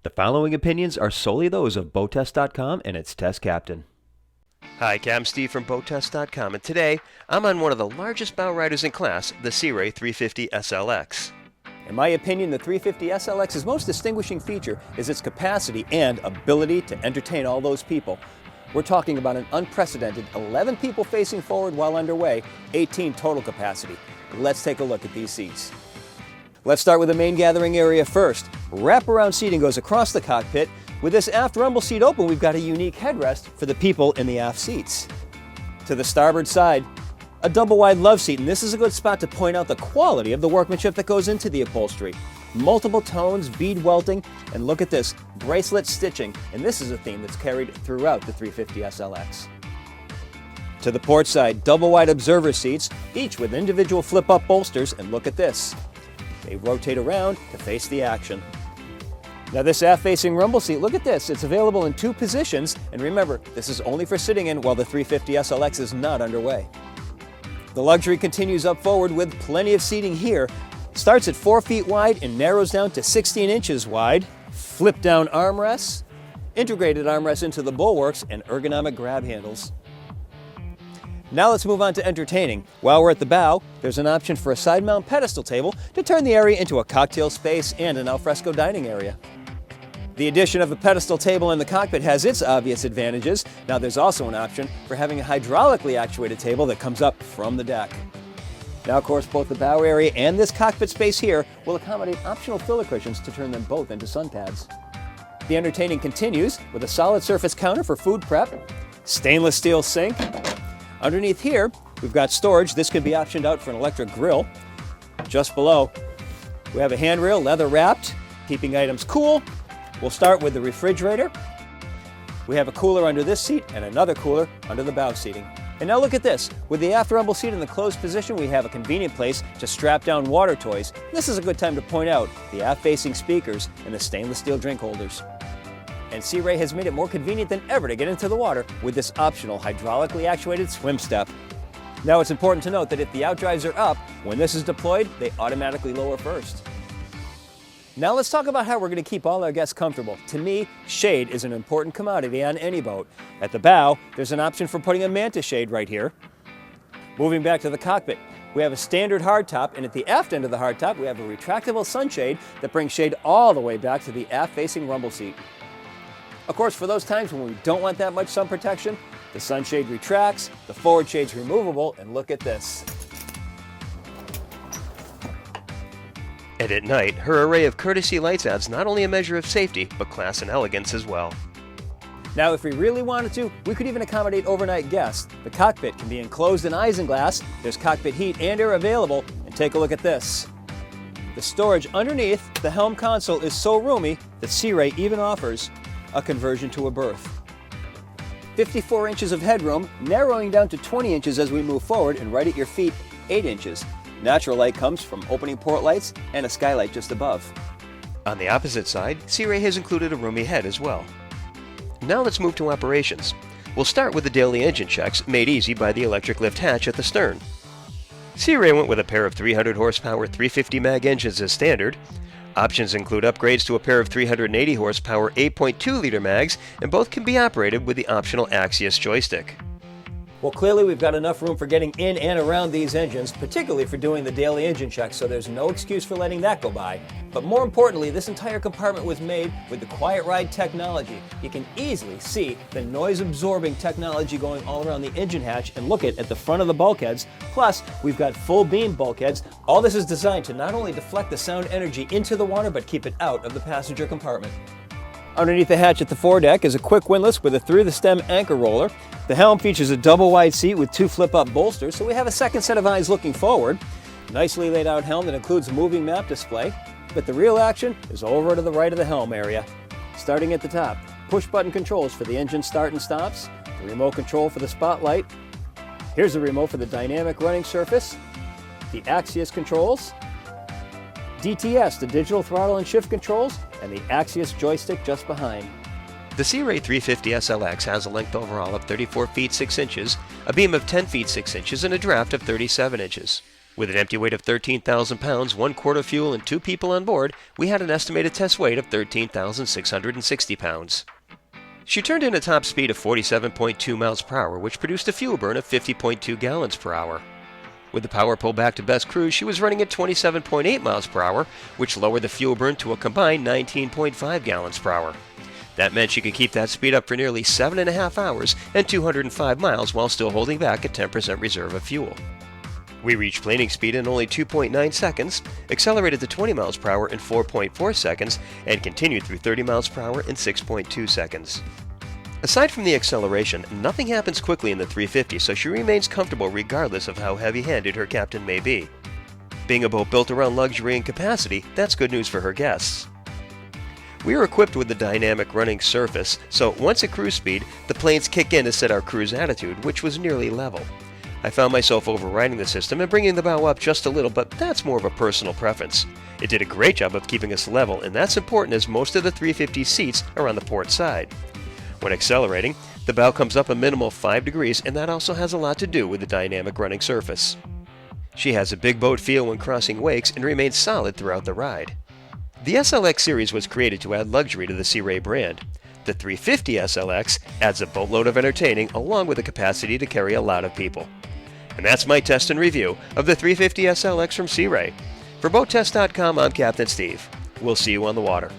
The following opinions are solely those of BoatTest.com and its test captain. Hi, I'm Steve from BoatTest.com, and today I'm on one of the largest bow riders in class, the Sea Ray 350 SLX. In my opinion, the 350 SLX's most distinguishing feature is its capacity and ability to entertain all those people. We're talking about an unprecedented 11 people facing forward while underway, 18 total capacity. Let's take a look at these seats. Let's start with the main gathering area first. Wraparound seating goes across the cockpit. With this aft rumble seat open, we've got a unique headrest for the people in the aft seats. To the starboard side, a double-wide love seat, and this is a good spot to point out the quality of the workmanship that goes into the upholstery. Multiple tones, bead welting, and look at this, bracelet stitching, and this is a theme that's carried throughout the 350 SLX. To the port side, double-wide observer seats, each with individual flip-up bolsters, and look at this. They rotate around to face the action. Now this aft-facing rumble seat, look at this. It's available in two positions, and remember, this is only for sitting in while the 350 SLX is not underway. The luxury continues up forward with plenty of seating here. Starts at 4 feet wide and narrows down to 16 inches wide. Flip-down armrests, integrated armrests into the bulwarks, and ergonomic grab handles. Now let's move on to entertaining. While we're at the bow, there's an option for a side mount pedestal table to turn the area into a cocktail space and an alfresco dining area. The addition of a pedestal table in the cockpit has its obvious advantages. Now there's also an option for having a hydraulically actuated table that comes up from the deck. Now of course both the bow area and this cockpit space here will accommodate optional filler cushions to turn them both into sun pads. The entertaining continues with a solid surface counter for food prep, stainless steel sink. Underneath here, we've got storage. This could be optioned out for an electric grill. Just below, we have a handrail, leather wrapped, keeping items cool. We'll start with the refrigerator. We have a cooler under this seat and another cooler under the bow seating. And now look at this. With the aft rumble seat in the closed position, we have a convenient place to strap down water toys. This is a good time to point out the aft-facing speakers and the stainless steel drink holders. And Sea Ray has made it more convenient than ever to get into the water with this optional hydraulically actuated swim step. Now it's important to note that if the outdrives are up, when this is deployed, they automatically lower first. Now let's talk about how we're going to keep all our guests comfortable. To me, shade is an important commodity on any boat. At the bow, there's an option for putting a manta shade right here. Moving back to the cockpit, we have a standard hardtop, and at the aft end of the hardtop, we have a retractable sunshade that brings shade all the way back to the aft-facing rumble seat. Of course, for those times when we don't want that much sun protection, the sunshade retracts, the forward shade's removable, and look at this. And at night, her array of courtesy lights adds not only a measure of safety, but class and elegance as well. Now, if we really wanted to, we could even accommodate overnight guests. The cockpit can be enclosed in isinglass, there's cockpit heat and air available, and take a look at this. The storage underneath the Helm console is so roomy that Sea Ray even offers a conversion to a berth. 54 inches of headroom, narrowing down to 20 inches as we move forward, and right at your feet, 8 inches. Natural light comes from opening port lights and a skylight just above. On the opposite side, Sea Ray has included a Roomy Head as well. Now let's move to operations. We'll start with the daily engine checks made easy by the electric lift hatch at the stern. Sea Ray went with a pair of 300 horsepower 350 mag engines as standard. Options include upgrades to a pair of 380 horsepower 8.2 liter mags, and both can be operated with the optional Axius joystick. Well, clearly we've got enough room for getting in and around these engines, particularly for doing the daily engine checks, so there's no excuse for letting that go by. But more importantly, this entire compartment was made with the Quiet Ride technology. You can easily see the noise-absorbing technology going all around the engine hatch, and look at the front of the bulkheads. Plus, we've got full beam bulkheads. All this is designed to not only deflect the sound energy into the water, but keep it out of the passenger compartment. Underneath the hatch at the foredeck is a quick windlass with a through-the-stem anchor roller. The Helm features a double-wide seat with two flip-up bolsters, so we have a second set of eyes looking forward. Nicely laid out helm that includes a moving map display, but the real action is over to the right of the helm area. Starting at the top, push-button controls for the engine start and stops, the remote control for the spotlight. Here's the remote for the dynamic running surface, the Axius controls, DTS, the digital throttle and shift controls, and the Axius joystick just behind. The Sea Ray 350 SLX has a length overall of 34 feet 6 inches, a beam of 10 feet 6 inches, and a draft of 37 inches. With an empty weight of 13,000 pounds, 1 quart of fuel, and 2 people on board, we had an estimated test weight of 13,660 pounds. She turned in a top speed of 47.2 miles per hour, which produced a fuel burn of 50.2 gallons per hour. With the power pull back to best cruise, she was running at 27.8 miles per hour, which lowered the fuel burn to a combined 19.5 gallons per hour. That meant she could keep that speed up for nearly 7.5 hours and 205 miles while still holding back a 10% reserve of fuel. We reached planing speed in only 2.9 seconds, accelerated to 20 miles per hour in 4.4 seconds, and continued through 30 miles per hour in 6.2 seconds. Aside from the acceleration, nothing happens quickly in the 350, so she remains comfortable regardless of how heavy-handed her captain may be. Being a boat built around luxury and capacity, that's good news for her guests. We are equipped with the dynamic running surface, so once at cruise speed, the planes kick in to set our cruise attitude, which was nearly level. I found myself overriding the system and bringing the bow up just a little, but that's more of a personal preference. It did a great job of keeping us level, and that's important as most of the 350 seats are on the port side. When accelerating, the bow comes up a minimal 5 degrees, and that also has a lot to do with the dynamic running surface. She has a big boat feel when crossing wakes and remains solid throughout the ride. The SLX series was created to add luxury to the Sea Ray brand. The 350 SLX adds a boatload of entertaining along with the capacity to carry a lot of people. And that's my test and review of the 350 SLX from Sea Ray. For BoatTest.com, I'm Captain Steve. We'll see you on the water.